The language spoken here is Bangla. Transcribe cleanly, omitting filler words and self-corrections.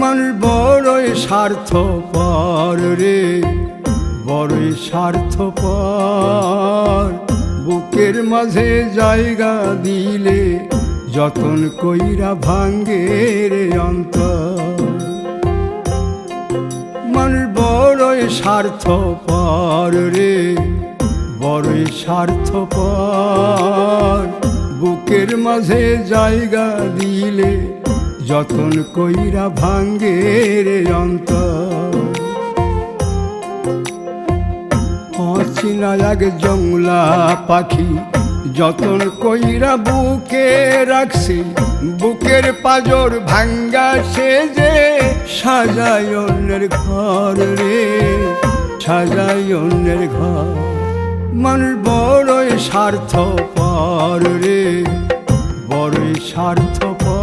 মানুষ বড়ই স্বার্থপর রে, বড়ই স্বার্থপর। বুকের মাঝে জায়গা দিলে যতন কইরা ভাঙ্গে রে অন্তর। মানুষ বড়ই স্বার্থপর রে, বড়ই স্বার্থপর। বুকের মাঝে জায়গা দিলে যতন কইরা ভাঙ্গে রে অন্তর। অচিনা এক জংলা পাখি যতন কইরা বুকে রাখছি, বুকের পাজর ভাঙ্গা সে যে সাজায় অন্যের ঘর রে, সাজায় অন্যের ঘর। মানুষ বড়ই স্বার্থপর রে, বড়ই স্বার্থপর।